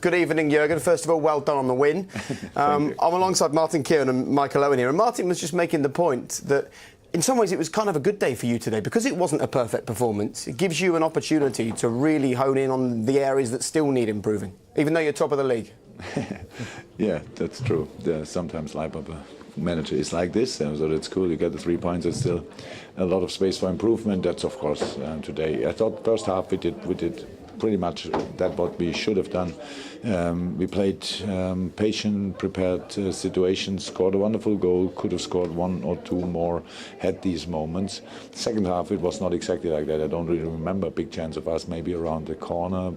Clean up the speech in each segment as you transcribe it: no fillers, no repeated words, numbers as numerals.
Good evening, Jurgen. First of all, well done on the win. I'm alongside Martin Kieran and Michael Owen here, and Martin was just making the point that in some ways it was kind of a good day for you today because it wasn't a perfect performance. It gives you an opportunity to really hone in on the areas that still need improving, even though you're top of the league. Yeah, that's true. Sometimes life of a manager is like this, so that's cool. You get the 3 points. There's still a lot of space for improvement. That's of course today. I thought first half we did pretty much that what we should have done. We played patient, prepared situations, scored a wonderful goal, could have scored one or two more, had these moments. Second half it was not exactly like that. I don't really remember a big chance of us maybe around the corner.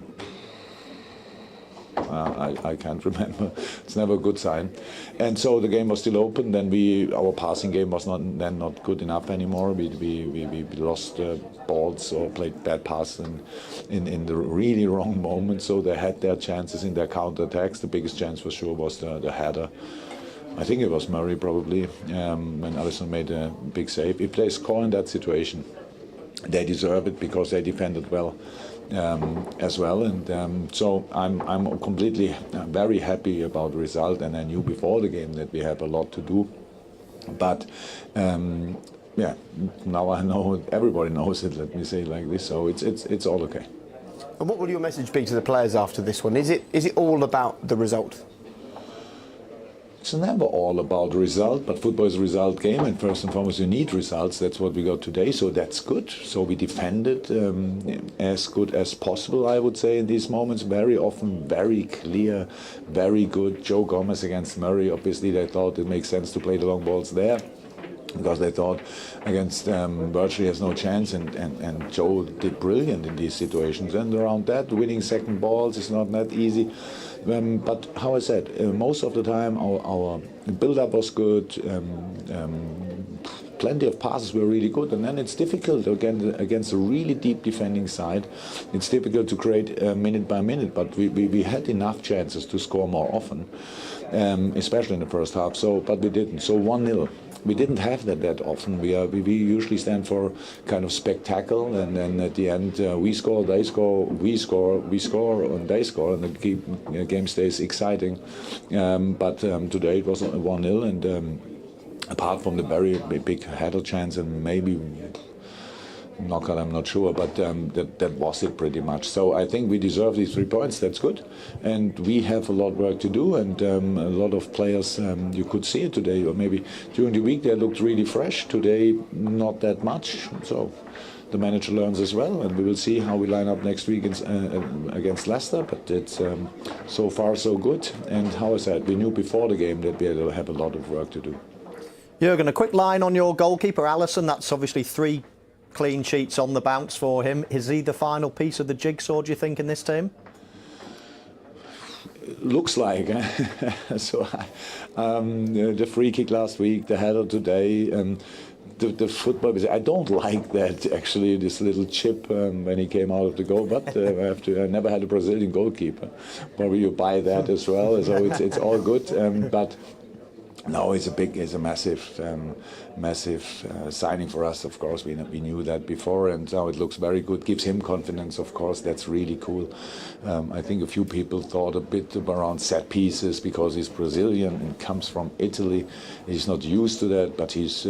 I can't remember. It's never a good sign. And so the game was still open. Then our passing game was not good enough anymore. We lost balls or played bad passes in the really wrong moment. So they had their chances in their counter-attacks. The biggest chance for sure was the header. I think it was Murray probably when Alisson made a big save. If they score in that situation, they deserve it because they defended well. As well, and so I'm completely very happy about the result, and I knew before the game that we have a lot to do, but yeah, now I know, everybody knows it, let me say it like this, so it's all okay. And what will your message be to the players after this one? Is it all about the result? It's never all about the result, but football is a result game, and first and foremost you need results. That's what we got today, so that's good. So we defended as good as possible, I would say, in these moments. Very often, very clear, very good. Joe Gomez against Murray, obviously they thought it makes sense to play the long balls there, because they thought against virtually has no chance, and Joe did brilliant in these situations. And around that, winning second balls is not that easy. But how I said, most of the time our build-up was good, plenty of passes were really good, and then it's difficult against a really deep defending side. It's difficult to create minute by minute, but we had enough chances to score more often, especially in the first half. So, but we didn't. So 1-0. We didn't have that often. We usually stand for kind of spectacle, and then at the end we score, they score, we score, and they score, and the game stays exciting. But today it was 1-0, and apart from the very big header chance and maybe knockout, I'm not sure, but that was it pretty much. So I think we deserve these 3 points. That's good, and we have a lot of work to do. And a lot of players, you could see it today, or maybe during the week they looked really fresh. Today, not that much. So the manager learns as well, and we will see how we line up next week against Leicester. But it's so far so good. And how I said, we knew before the game that we have a lot of work to do. Jurgen, a quick line on your goalkeeper, Alisson. That's obviously 3 clean sheets on the bounce for him. Is he the final piece of the jigsaw, do you think, in this team? Looks like. So the free kick last week, the header today, the football. I don't like that actually. This little chip when he came out of the goal, but I never had a Brazilian goalkeeper. Probably you buy that as well. So it's all good, but. No, it's a massive signing for us. Of course, we knew that before, and now it looks very good. Gives him confidence, of course. That's really cool. I think a few people thought a bit around set pieces because he's Brazilian and comes from Italy. He's not used to that, but he's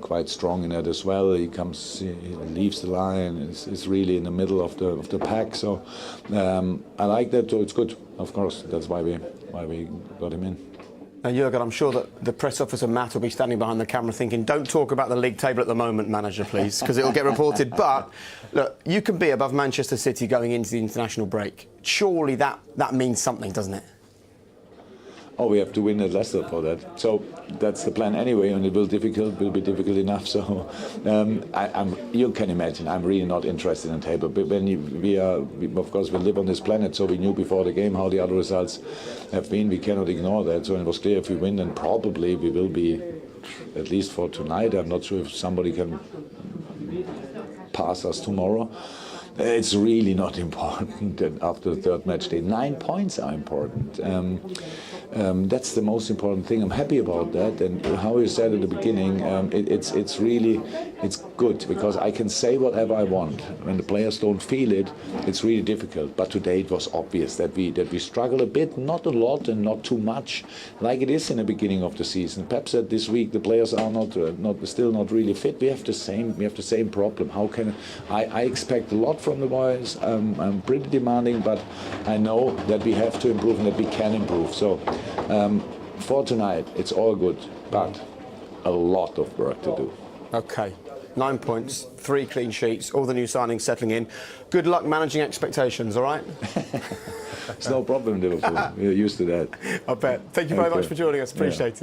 quite strong in that as well. He leaves the line. Is really in the middle of the pack. So I like that. So it's good. Of course, that's why we got him in. Now, Jurgen, I'm sure that the press officer Matt will be standing behind the camera thinking, don't talk about the league table at the moment, manager, please, because it will get reported. But, look, you can be above Manchester City going into the international break. Surely that means something, doesn't it? Oh, we have to win at Leicester for that. So that's the plan anyway, and it will be difficult enough. So you can imagine, I'm really not interested in the table. But when we of course, we live on this planet, so we knew before the game how the other results have been. We cannot ignore that. So it was clear if we win, then probably we will be, at least for tonight. I'm not sure if somebody can pass us tomorrow. It's really not important after the third match day. 9 points are important. That's the most important thing. I'm happy about that. And how you said at the beginning, it's really good because I can say whatever I want. When the players don't feel it, it's really difficult. But today it was obvious that we struggle a bit, not a lot and not too much, like it is in the beginning of the season. Pep said this week the players are still not really fit. We have the same problem. How can I expect a lot from the boys? I'm pretty demanding, but I know that we have to improve and that we can improve. So for tonight, it's all good, but a lot of work to do. Okay. 9 points, 3 clean sheets, all the new signings settling in. Good luck managing expectations, all right? It's no problem, Liverpool. We're used to that. I bet. Thank you very much for joining us. Appreciate it.